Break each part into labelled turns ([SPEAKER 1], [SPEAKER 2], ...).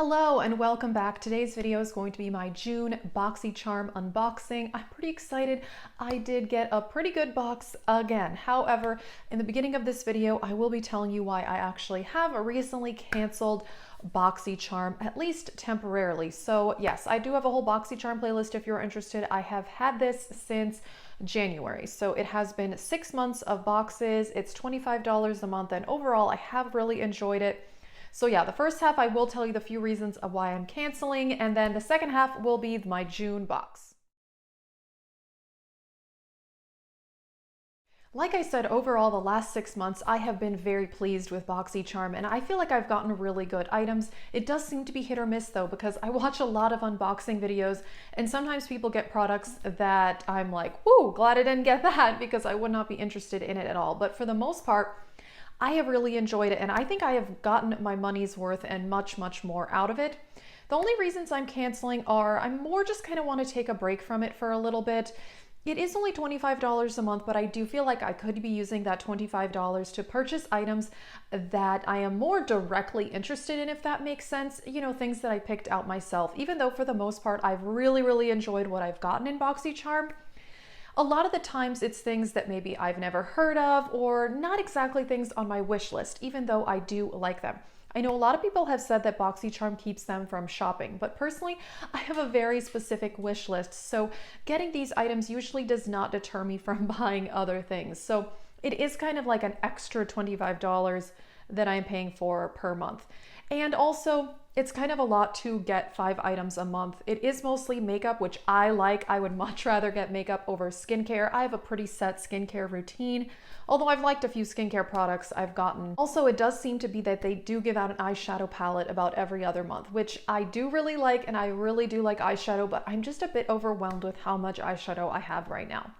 [SPEAKER 1] Hello and welcome back. Today's video is going to be my June Boxycharm unboxing. I'm pretty excited. I did get a pretty good box again. However, in the beginning of this video, I will be telling you why I actually have recently canceled Boxycharm, at least temporarily. So yes, I do have a whole Boxycharm playlist if you're interested. I have had this since January. So it has been 6 months of boxes. It's $25 a month and overall I have really enjoyed it. So yeah, the first half I will tell you the few reasons of why I'm canceling, and then the second half will be my June box. Like I said, overall, the last 6 months, I have been very pleased with Boxycharm, and I feel like I've gotten really good items. It does seem to be hit or miss though, because I watch a lot of unboxing videos, and sometimes people get products that I'm like, whoo, glad I didn't get that, because I would not be interested in it at all. But for the most part, I have really enjoyed it, and I think I have gotten my money's worth and much, much more out of it. The only reasons I'm canceling are I'm more just kind of want to take a break from it for a little bit. It is only $25 a month, but I do feel like I could be using that $25 to purchase items that I am more directly interested in, if that makes sense. You know, things that I picked out myself, even though for the most part, I've really enjoyed what I've gotten in Boxycharm. A lot of the times it's things that maybe I've never heard of or not exactly things on my wish list, even though I do like them. I know a lot of people have said that Boxycharm keeps them from shopping, but personally, I have a very specific wish list, so getting these items usually does not deter me from buying other things. So it is kind of like an extra $25 that I'm paying for per month. And also, it's kind of a lot to get 5 items a month. It is mostly makeup, which I like. I would much rather get makeup over skincare. I have a pretty set skincare routine, although I've liked a few skincare products I've gotten. Also, it does seem to be that they do give out an eyeshadow palette about every other month, which I do really like, and I really do like eyeshadow, but I'm just a bit overwhelmed with how much eyeshadow I have right now.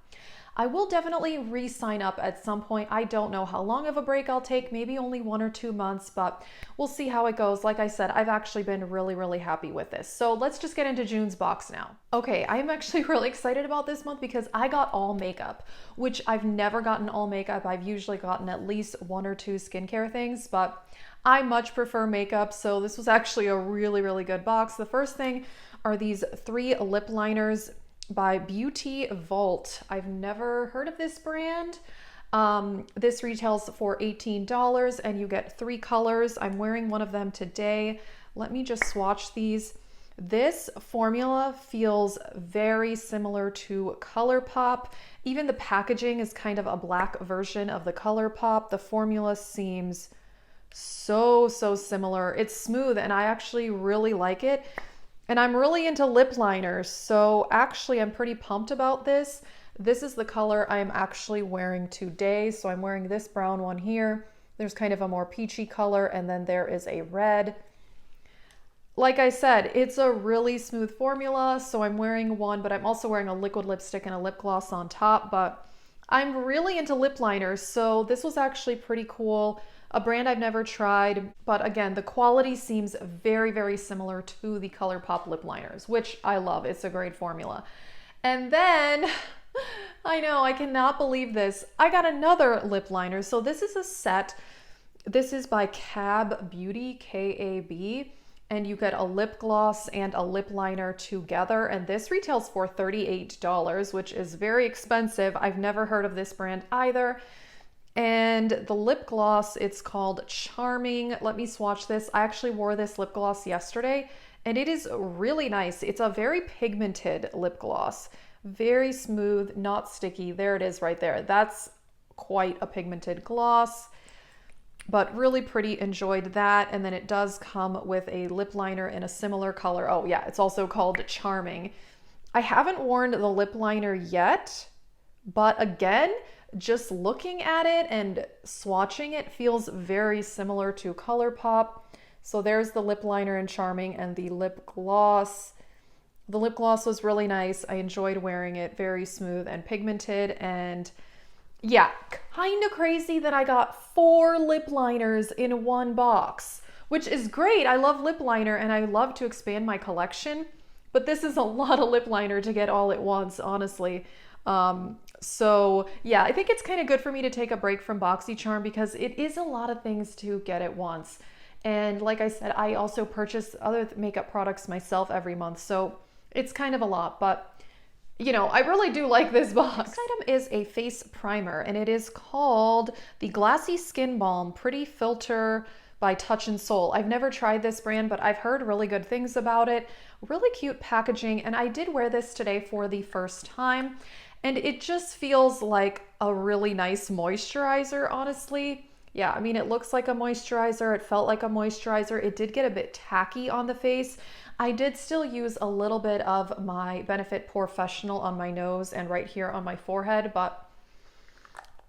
[SPEAKER 1] I will definitely re-sign up at some point. I don't know how long of a break I'll take, maybe only 1 or 2 months, but we'll see how it goes. Like I said, I've actually been really happy with this. So let's just get into June's box now. Okay, I'm actually really excited about this month because I got all makeup, which I've never gotten all makeup. I've usually gotten at least 1 or 2 skincare things, but I much prefer makeup. So this was actually a really good box. The first thing are these 3 lip liners by Beauty Vaulte. I've never heard of this brand. This retails for $18 and you get 3 colors. I'm wearing one of them today. Let me just swatch these. This formula feels very similar to ColourPop. Even the packaging is kind of a black version of the ColourPop. The formula seems so similar. It's smooth and I actually really like it. And I'm really into lip liners, so actually I'm pretty pumped about this. This is the color I'm actually wearing today. So I'm wearing this brown one here. There's kind of a more peachy color, and then there is a red. Like I said, it's a really smooth formula, so I'm wearing one, but I'm also wearing a liquid lipstick and a lip gloss on top. But I'm really into lip liners, so this was actually pretty cool. A brand I've never tried, but again, the quality seems very similar to the ColourPop lip liners, which I love. It's a great formula. And then, I know, I cannot believe this. I got another lip liner. So this is a set. This is by Kab Beauty, K-A-B, and you get a lip gloss and a lip liner together. And this retails for $38, which is very expensive. I've never heard of this brand either. And the lip gloss, it's called Charming. Let me swatch this. I actually wore this lip gloss yesterday and it is really nice. It's a very pigmented lip gloss, very smooth, not sticky. There it is right there. That's quite a pigmented gloss, but really pretty. Enjoyed that. And then it does come with a lip liner in a similar color. Oh yeah, it's also called Charming. I haven't worn the lip liner yet, but again, just looking at it and swatching it feels very similar to ColourPop. So there's the lip liner in Charming and the lip gloss. The lip gloss was really nice. I enjoyed wearing it, very smooth and pigmented. And yeah, kind of crazy that I got 4 lip liners in one box, which is great. I love lip liner and I love to expand my collection, but this is a lot of lip liner to get all at once, honestly. So yeah, I think it's kind of good for me to take a break from Boxycharm because it is a lot of things to get at once. And like I said, I also purchase other makeup products myself every month. So it's kind of a lot, but you know, I really do like this box. Next item is a face primer, and it is called the Glassy Skin Balm Pretty Filter by Touch and Soul. I've never tried this brand, but I've heard really good things about it. Really cute packaging, and I did wear this today for the first time, and it just feels like a really nice moisturizer, honestly. Yeah, I mean, it looks like a moisturizer. It felt like a moisturizer. It did get a bit tacky on the face. I did still use a little bit of my Benefit Professional on my nose and right here on my forehead, but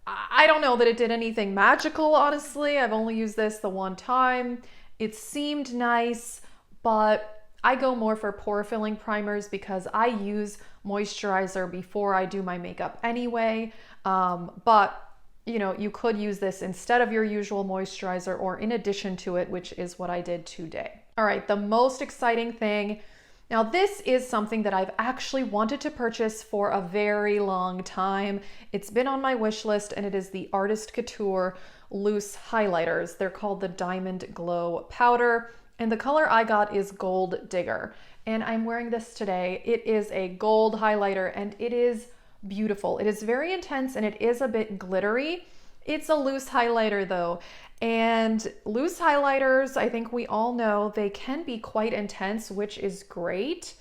[SPEAKER 1] I don't know that it did anything magical, honestly. I've only used this the one time. It seemed nice, but I go more for pore filling primers because I use moisturizer before I do my makeup anyway. But you know, you could use this instead of your usual moisturizer or in addition to it, which is what I did today. All right, the most exciting thing. Now, this is something that I've actually wanted to purchase for a very long time. It's been on my wish list, and it is the Artist Couture loose highlighters. They're called the Diamond Glow Powder, and the color I got is Gold Digger. And I'm wearing this today. It is a gold highlighter, and it is beautiful. It is very intense, and it is a bit glittery. It's a loose highlighter though, and loose highlighters, I think we all know, they can be quite intense, which is great.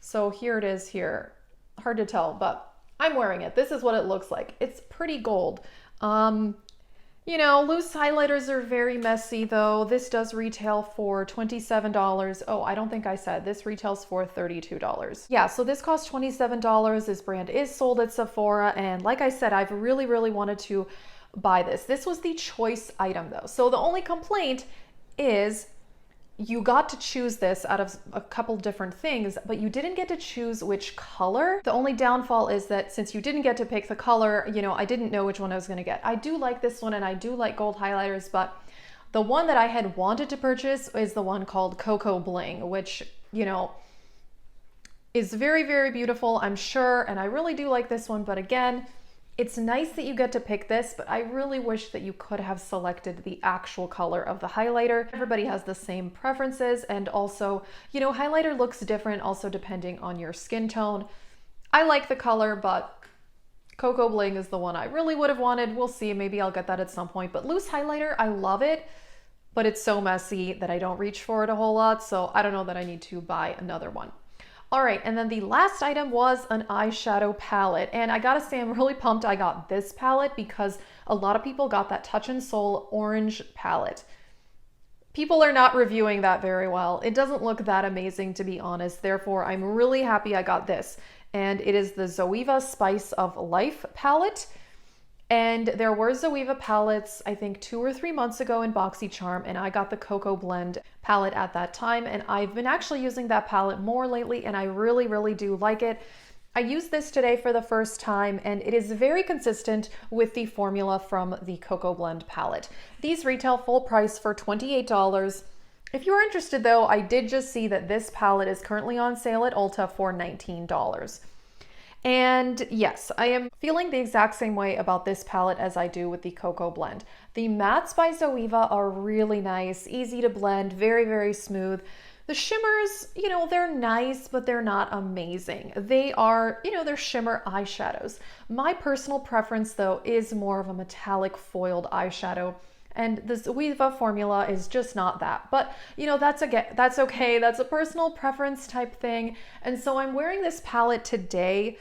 [SPEAKER 1] So here it is here. Hard to tell, but I'm wearing it. This is what it looks like. It's pretty gold. You know, loose highlighters are very messy though. This does retail for $27. Oh, I don't think I said this retails for $32. Yeah, so this costs $27. This brand is sold at Sephora, and like I said, I've really wanted to buy this. This was the choice item though. So the only complaint is you got to choose this out of a couple different things, but you didn't get to choose which color. The only downfall is that since you didn't get to pick the color, you know, I didn't know which one I was gonna get. I do like this one, and I do like gold highlighters, but the one that I had wanted to purchase is the one called Cocoa Bling, which, you know, is very beautiful, I'm sure, and I really do like this one, but again, it's nice that you get to pick this, but I really wish that you could have selected the actual color of the highlighter. Everybody has the same preferences, and also, you know, highlighter looks different also depending on your skin tone. I like the color, but Cocoa Bling is the one I really would have wanted. We'll see, maybe I'll get that at some point. But loose highlighter, I love it, but it's so messy that I don't reach for it a whole lot, so I don't know that I need to buy another one. All right, and then the last item was an eyeshadow palette. And I gotta say, I'm really pumped I got this palette because a lot of people got that Touch and Soul orange palette. People are not reviewing that very well. It doesn't look that amazing, to be honest. Therefore, I'm really happy I got this. And it is the Zoeva Spice of Life palette. And there were Zoeva palettes, I think 2 or 3 months ago in Boxycharm, and I got the Cocoa Blend palette at that time, and I've been actually using that palette more lately, and I really do like it. I used this today for the first time, and it is very consistent with the formula from the Cocoa Blend palette. These retail full price for $28. If you're interested though, I did just see that this palette is currently on sale at Ulta for $19. And yes, I am feeling the exact same way about this palette as I do with the Cocoa Blend. The mattes by Zoeva are really nice, easy to blend, very smooth. The shimmers, you know, they're nice, but they're not amazing. They are, you know, they're shimmer eyeshadows. My personal preference though is more of a metallic foiled eyeshadow. And the Zoeva formula is just not that. But, you know, that's okay. That's a personal preference type thing. And so I'm wearing this palette today.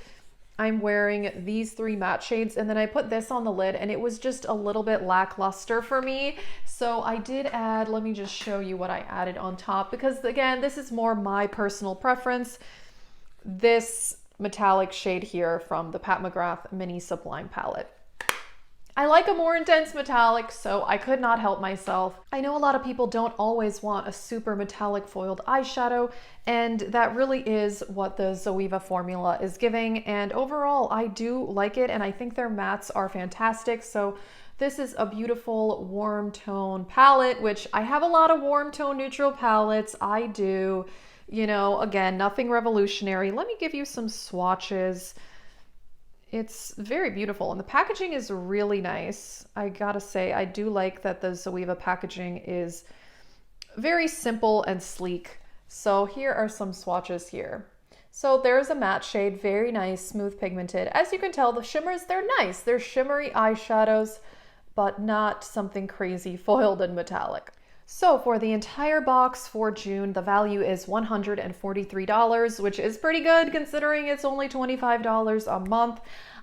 [SPEAKER 1] I'm wearing these 3 matte shades, and then I put this on the lid, and it was just a little bit lackluster for me. So I did add, let me just show you what I added on top, because again, this is more my personal preference. This metallic shade here from the Pat McGrath Mini Sublime palette. I like a more intense metallic, so I could not help myself. I know a lot of people don't always want a super metallic foiled eyeshadow, and that really is what the Zoeva formula is giving. And overall, I do like it, and I think their mattes are fantastic. So this is a beautiful warm tone palette, which I have a lot of warm tone neutral palettes. I do, you know, again, nothing revolutionary. Let me give you some swatches. It's very beautiful, and the packaging is really nice. I gotta say, I do like that the Zoeva packaging is very simple and sleek. So here are some swatches here. So there's a matte shade, very nice, smooth pigmented. As you can tell, the shimmers, they're nice. They're shimmery eyeshadows, but not something crazy foiled and metallic. So for the entire box for June, the value is $143, which is pretty good considering it's only $25 a month.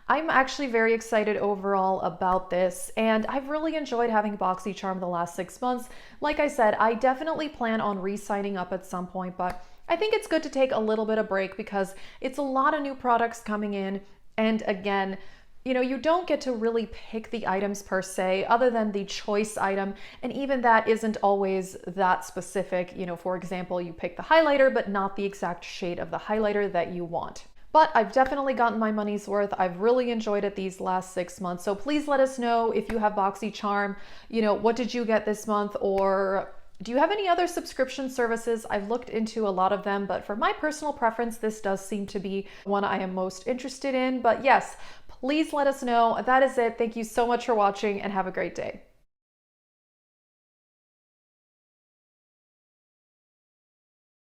[SPEAKER 1] I'm actually very excited overall about this, and I've really enjoyed having Boxycharm the last 6 months. Like I said, I definitely plan on re-signing up at some point, but I think it's good to take a little bit of break because it's a lot of new products coming in, and again, you know, you don't get to really pick the items per se, other than the choice item, and even that isn't always that specific. You know, for example, you pick the highlighter, but not the exact shade of the highlighter that you want. But I've definitely gotten my money's worth. I've really enjoyed it these last 6 months. So please let us know if you have Boxycharm. You know, what did you get this month? Or do you have any other subscription services? I've looked into a lot of them, but for my personal preference, this does seem to be one I am most interested in. But yes, please let us know. That is it. Thank you so much for watching and have a great day.